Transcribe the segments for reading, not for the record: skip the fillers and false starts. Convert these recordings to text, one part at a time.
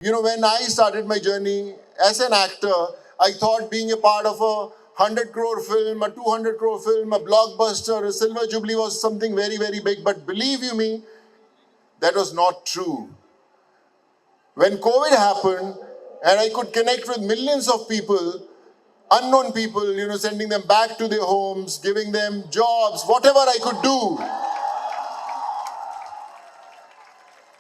When I started my journey as an actor, I thought being a part of a 100 crore film, a 200 crore film, a blockbuster, a silver jubilee was something very, very big. But believe you me, that was not true. When COVID happened and I could connect with millions of people, unknown people, sending them back to their homes, giving them jobs, whatever I could do.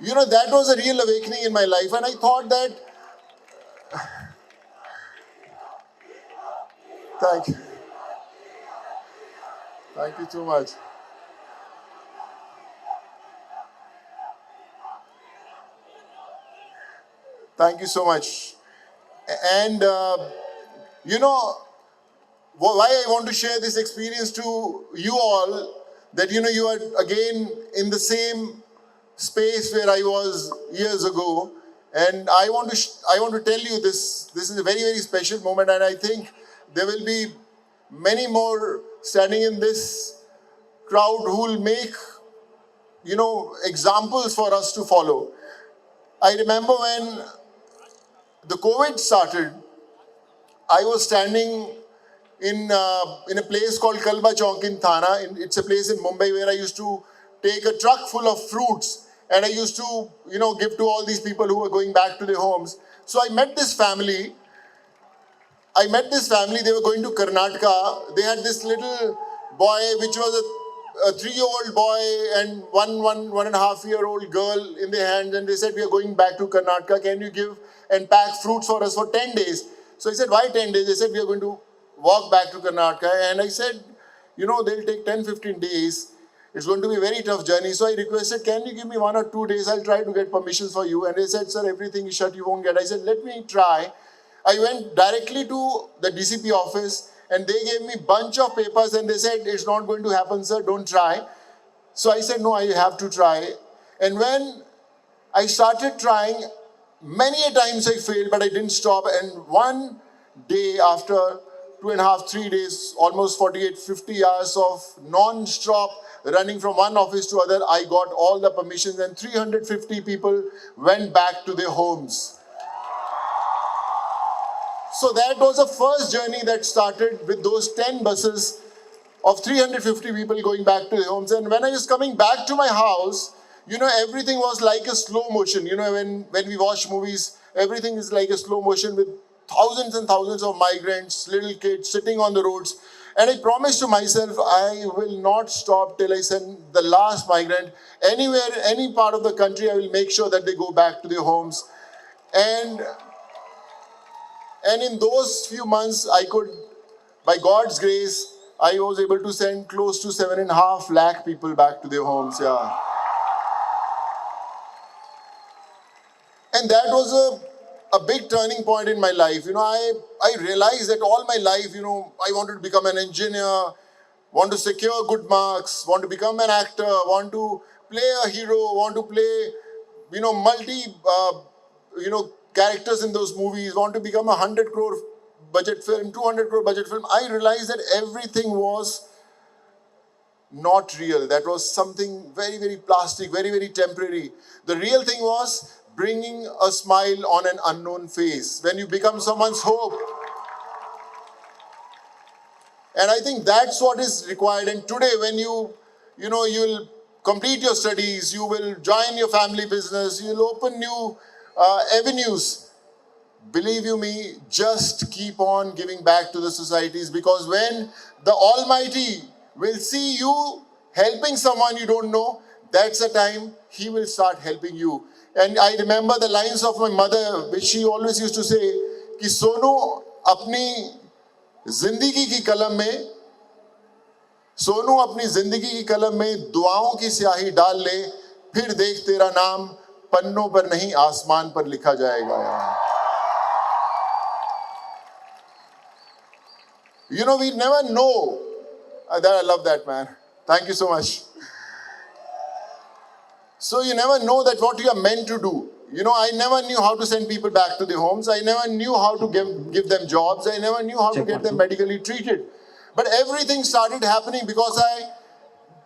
That was a real awakening in my life. And I thought that, thank you. Thank you so much. Thank you so much. And, why I want to share this experience to you all, that, you are again in the same space where I was years ago. And I want to tell you this is a very, very special moment. And I think there will be many more standing in this crowd who will make, examples for us to follow. I remember when the COVID started, I was standing in a place called Kalba Chowk in Thana. It's a place in Mumbai where I used to take a truck full of fruits and I used to, give to all these people who were going back to their homes. So I met this family. They were going to Karnataka. They had this little boy, which was a 3-year-old boy and one and a half-year-old girl in their hands. And they said, we are going back to Karnataka. Can you give and pack fruits for us for 10 days? So I said, why 10 days? They said, we are going to walk back to Karnataka. And I said, they'll take 10-15 days. It's going to be a very tough journey. So I requested, can you give me 1 or 2 days? I'll try to get permissions for you. And they said, sir, everything is shut, you won't get. I said, let me try. I went directly to the DCP office and they gave me a bunch of papers and they said, it's not going to happen, sir, don't try. So I said, no, I have to try. And when I started trying, many a times I failed, but I didn't stop. And one day after 2.5, 3 days, almost 48, 50 hours of non-stop running from one office to other, I got all the permissions and 350 people went back to their homes. So that was the first journey that started with those 10 buses of 350 people going back to their homes. And when I was coming back to my house, everything was like a slow motion. When we watch movies, everything is like a slow motion with thousands and thousands of migrants, little kids sitting on the roads. And I promised to myself, I will not stop till I send the last migrant anywhere, any part of the country. I will make sure that they go back to their homes. And in those few months, I could, by God's grace, I was able to send close to 7.5 lakh people back to their homes. Yeah. And that was a big turning point in my life. I realized that all my life, I wanted to become an engineer, want to secure good marks, want to become an actor, want to play a hero, want to play, characters in those movies, want to become a 100 crore budget film, 200 crore budget film. I realized that everything was not real. That was something very, very plastic, very, very temporary. The real thing was bringing a smile on an unknown face. When you become someone's hope. And I think that's what is required. And today when you'll complete your studies, you will join your family business, you'll open new avenues. Believe you me, just keep on giving back to the societies, because when the Almighty will see you helping someone you don't know, that's the time He will start helping you. And I remember the lines of my mother, which she always used to say, कि सोनू अपनी जिंदगी की कलम में, सोनू अपनी जिंदगी की कलम में दुआओं की स्याही डाल ले, फिर देख तेरा नाम पन्नों पर नहीं आसमान पर लिखा जाएगा यार. We never know. I love that, man. Thank you so much. So you never know that what you are meant to do. I never knew how to send people back to their homes. I never knew how to give them jobs. I never knew how to get them medically treated. But everything started happening because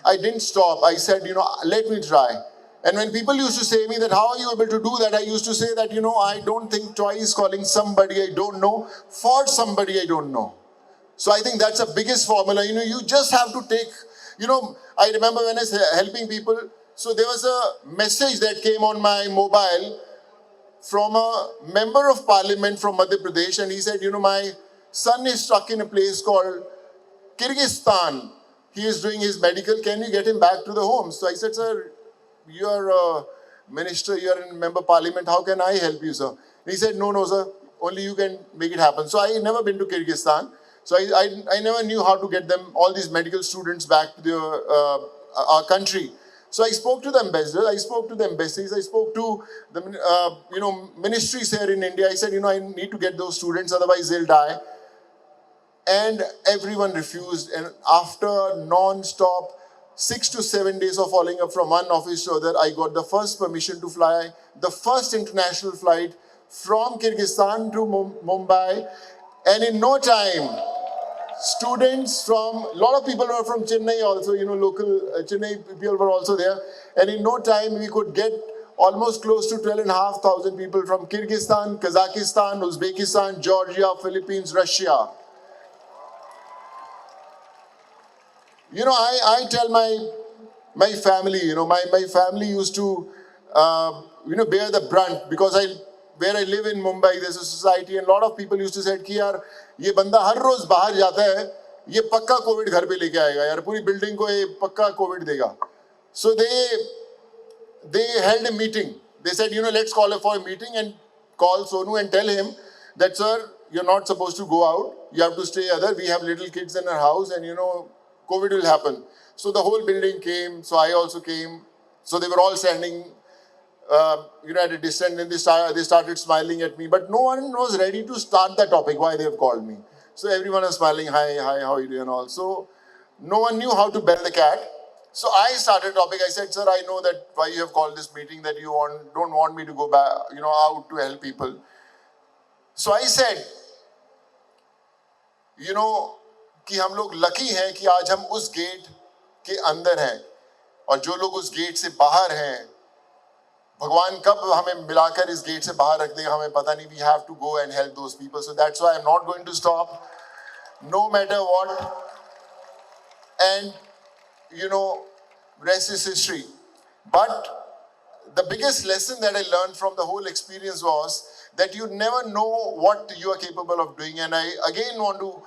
I didn't stop. I said, let me try. And when people used to say me that, how are you able to do that? I used to say that, I don't think twice calling somebody I don't know for somebody I don't know. So I think that's the biggest formula. You just have to take, I remember when I was helping people, so there was a message that came on my mobile from a member of parliament from Madhya Pradesh, and he said, my son is stuck in a place called Kyrgyzstan. He is doing his medical. Can you get him back to the home? So I said, sir, you are a minister, you are a member of parliament. How can I help you, sir? And he said, no, sir. Only you can make it happen. So I never been to Kyrgyzstan. So I never knew how to get them, all these medical students back to our country. So I spoke to the ambassadors, I spoke to the embassies, I spoke to the ministries here in India. I said, I need to get those students, otherwise they'll die. And everyone refused. And after non-stop 6 to 7 days of following up from one office to other, I got the first permission to fly, the first international flight from Kyrgyzstan to Mumbai. And in no time, students from, a lot of people were from Chennai also, local Chennai people were also there. And in no time, we could get almost close to 12,500 people from Kyrgyzstan, Kazakhstan, Uzbekistan, Georgia, Philippines, Russia. I tell my family, my family used to, bear the brunt because where I live in Mumbai, there's a society and a lot of people used to say कि यार ये बंदा हर रोज बाहर जाता है, ये पक्का Covid घर पे लेके आएगा यार, पूरी बिल्डिंग को ये पक्का कोविड देगा. So they held a meeting. They said, let's call for a meeting and call Sonu and tell him that, sir, you're not supposed to go out. You have to stay other. We have little kids in our house and, COVID will happen. So the whole building came. So I also came. So they were all standing, at a distance, and they started smiling at me. But no one was ready to start the topic, why they have called me. So everyone was smiling, hi, how are you doing? Also, no one knew how to bell the cat. So I started topic. I said, sir, I know that why you have called this meeting, that you don't want me to go back, out to help people. So I said, कि हम लोग lucky हैं कि आज हम उस gate के अंदर हैं और जो लोग उस गेट से बाहर हैं, भगवान कब हमें मिलाकर इस गेट से बाहर रख देगा हमें पता नहीं. We have to go and help those people. So that's why I'm not going to stop, no matter what. And rest is history. But the biggest lesson that I learned from the whole experience was that you never know what you are capable of doing. And I again want to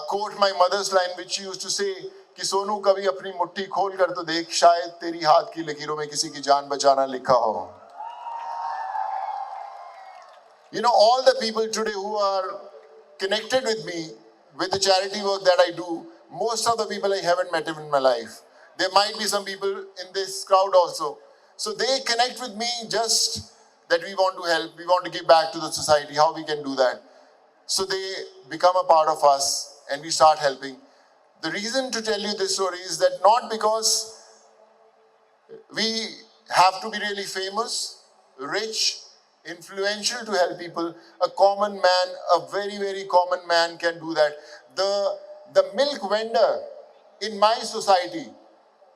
quote my mother's line, which she used to say, कि सोनू कभी अपनी मुट्ठी खोल कर तो देख, शायद तेरी हाथ की लकीरों में किसी की जान बचाना लिखा हो. All the people today who are connected with me, with the charity work that I do, most of the people I haven't met in my life. There might be some people in this crowd also. So they connect with me just that we want to help, we want to give back to the society, how we can do that. So they become a part of us and we start helping. The reason to tell you this story is that not because we have to be really famous, rich, influential to help people. A common man, a very, very common man can do that. The milk vendor in my society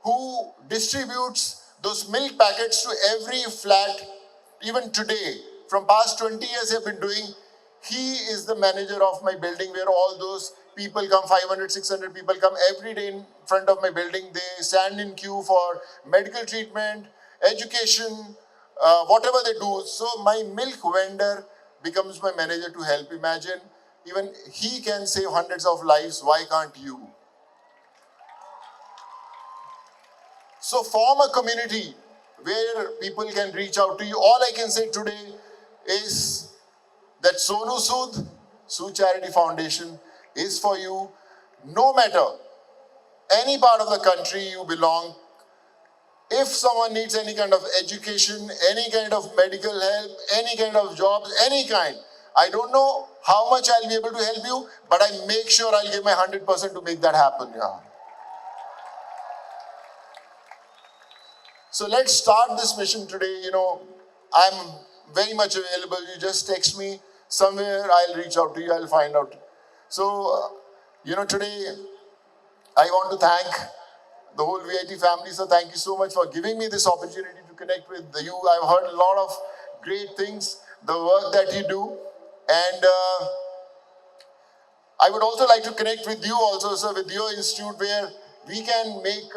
who distributes those milk packets to every flat, even today, from past 20 years I've been doing, he is the manager of my building where all those people come, 500, 600 people come every day in front of my building. They stand in queue for medical treatment, education, whatever they do. So my milk vendor becomes my manager to help. Imagine, even he can save hundreds of lives. Why can't you? So form a community where people can reach out to you. All I can say today is that Sonu Sood, Sood Charity Foundation is for you. No matter any part of the country you belong, if someone needs any kind of education, any kind of medical help, any kind of jobs, any kind, I don't know how much I'll be able to help you, but I make sure I'll give my 100% to make that happen. Yeah. So let's start this mission today. I'm very much available. You just text me somewhere, I'll reach out to you, I'll find out. So, today I want to thank the whole VIT family. So thank you so much for giving me this opportunity to connect with you. I've heard a lot of great things, the work that you do. And I would also like to connect with you also, sir, with your institute where we can make,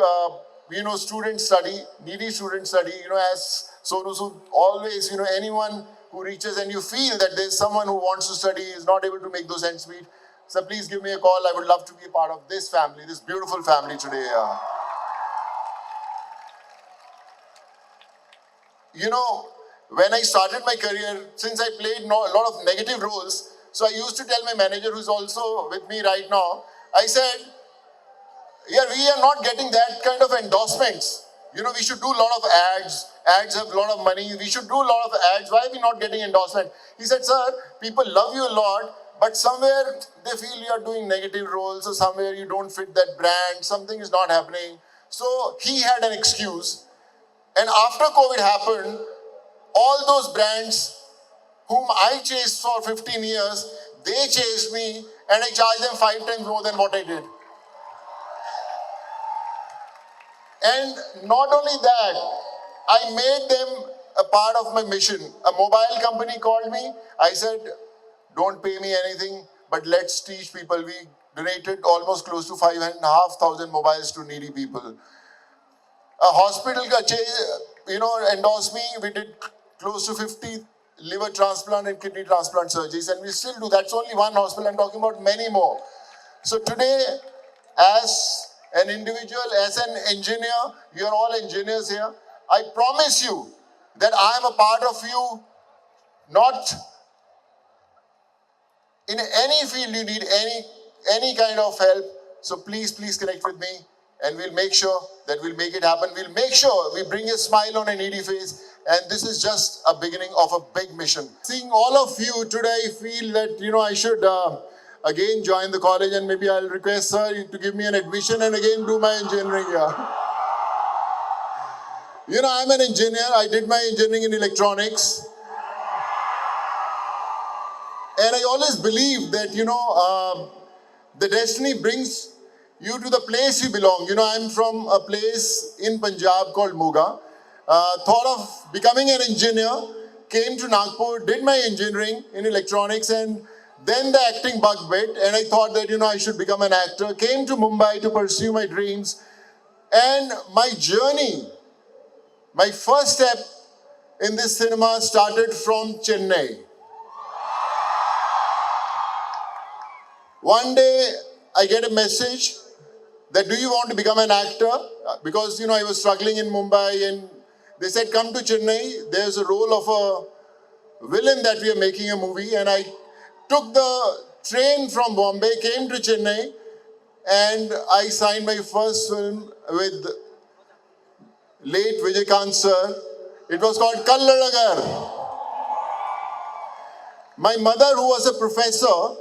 students study, needy students study, as Sonu Sood always, anyone who reaches and you feel that there's someone who wants to study, is not able to make those ends meet. So please give me a call. I would love to be a part of this family, this beautiful family today. When I started my career, since I played a lot of negative roles, so I used to tell my manager, who's also with me right now, I said, yeah, we are not getting that kind of endorsements. We should do a lot of ads. Ads have a lot of money. We should do a lot of ads. Why are we not getting endorsement? He said, sir, people love you a lot, but somewhere they feel you are doing negative roles, or somewhere you don't fit that brand. Something is not happening. So he had an excuse. And after COVID happened, all those brands whom I chased for 15 years, they chased me, and I charged them 5 times more than what I did. And not only that, I made them a part of my mission. A mobile company called me. I said, don't pay me anything, but let's teach people. We donated almost close to 5,500 mobiles to needy people. A hospital endorsed me. We did close to 50 liver transplant and kidney transplant surgeries, and we still do. That's only one hospital. I'm talking about many more. So today, as an individual, as an engineer, you're all engineers here, I promise you that I'm a part of you, not in any field you need any kind of help. So please connect with me, and we'll make sure that we'll make it happen. We'll make sure we bring a smile on a needy face, and this is just a beginning of a big mission. Seeing all of you today, I feel that, I should again join the college, and maybe I'll request sir to give me an admission and again do my engineering here. I'm an engineer. I did my engineering in electronics. And I always believe that, the destiny brings you to the place you belong. I'm from a place in Punjab called Muga. Thought of becoming an engineer, came to Nagpur, did my engineering in electronics, and then the acting bug bit, and I thought that, I should become an actor. Came to Mumbai to pursue my dreams. And my journey, my first step in this cinema started from Chennai. One day, I get a message that, do you want to become an actor? Because, I was struggling in Mumbai, and they said, come to Chennai. There's a role of a villain that we are making a movie. And I took the train from Bombay, came to Chennai, and I signed my first film with late Vijayakanth sir. It was called Kallalagar. My mother, who was a professor,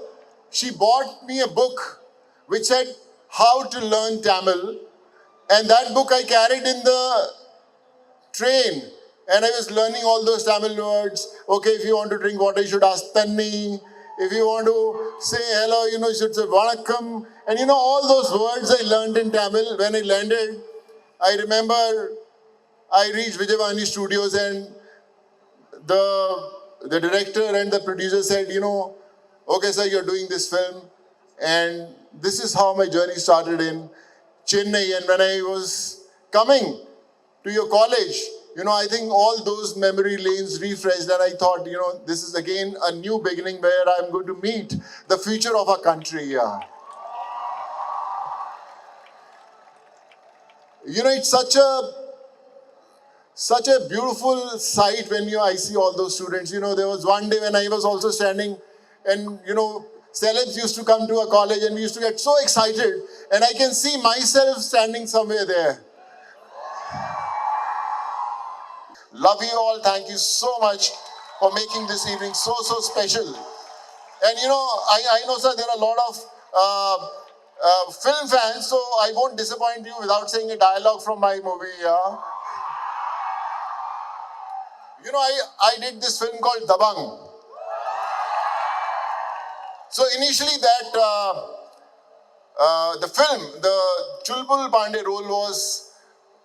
she bought me a book which said how to learn Tamil, and that book I carried in the train, and I was learning all those Tamil words. Okay, if you want to drink water, you should ask Tanni. If you want to say hello, you should say Vanakkam. And all those words I learned in Tamil. When I landed, I remember I reached Vijayavani Studios, and the director and the producer said, okay, sir, you're doing this film. And this is how my journey started in Chennai. And when I was coming to your college, I think all those memory lanes refreshed, and I thought, this is again a new beginning where I'm going to meet the future of our country. Yeah. It's such a beautiful sight when I see all those students. There was one day when I was also standing, and celebs used to come to our college, and we used to get so excited, and I can see myself standing somewhere there. Love you all. Thank you so much for making this evening so special. And I know, sir, there are a lot of film fans, so I won't disappoint you without saying a dialogue from my movie. Yeah. I did this film called Dabang. So initially the film, the Chulbul Pandey role was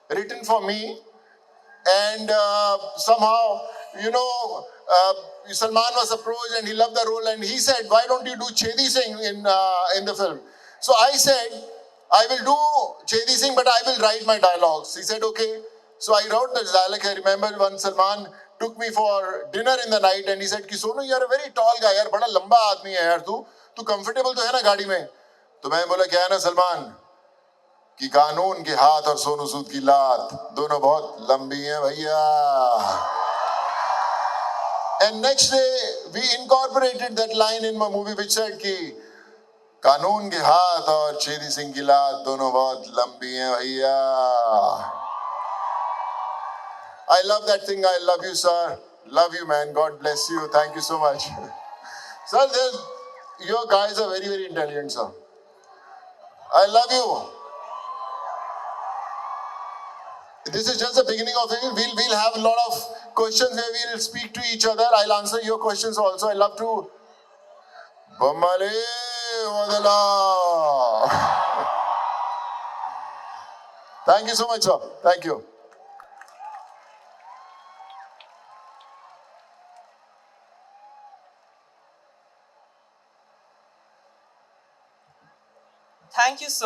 written for me, And somehow, Salman was approached and he loved the role, and he said, "Why don't you do Chedi Singh in the film?" So I said, "I will do Chedi Singh, but I will write my dialogues." He said, "Okay." So I wrote the dialogue. I remember when Salman took me for dinner in the night, and he said, "Ki Sonu, you are a very tall guy, यार बड़ा लंबा आदमी है यार तू comfortable तो है ना गाड़ी में?" तो मैं बोला, "क्या है ना सलमान, कि कानून के हाथ और सोनू सूद की लात दोनों बहुत लंबी हैं भैया." And next day we incorporated that line in my movie which said कि कानून के हाथ और छेदी सिंह की लात दोनों बहुत लंबी हैं भैया. I love that thing. I love you, sir. Love you, man. God bless you. Thank you so much. Sir, your guys are very, very intelligent, sir. I love you. This is just the beginning of it. We'll have a lot of questions where we'll speak to each other. I'll answer your questions also. I love to. Bommale Wadala. Thank you so much, sir. Thank you. Thank you so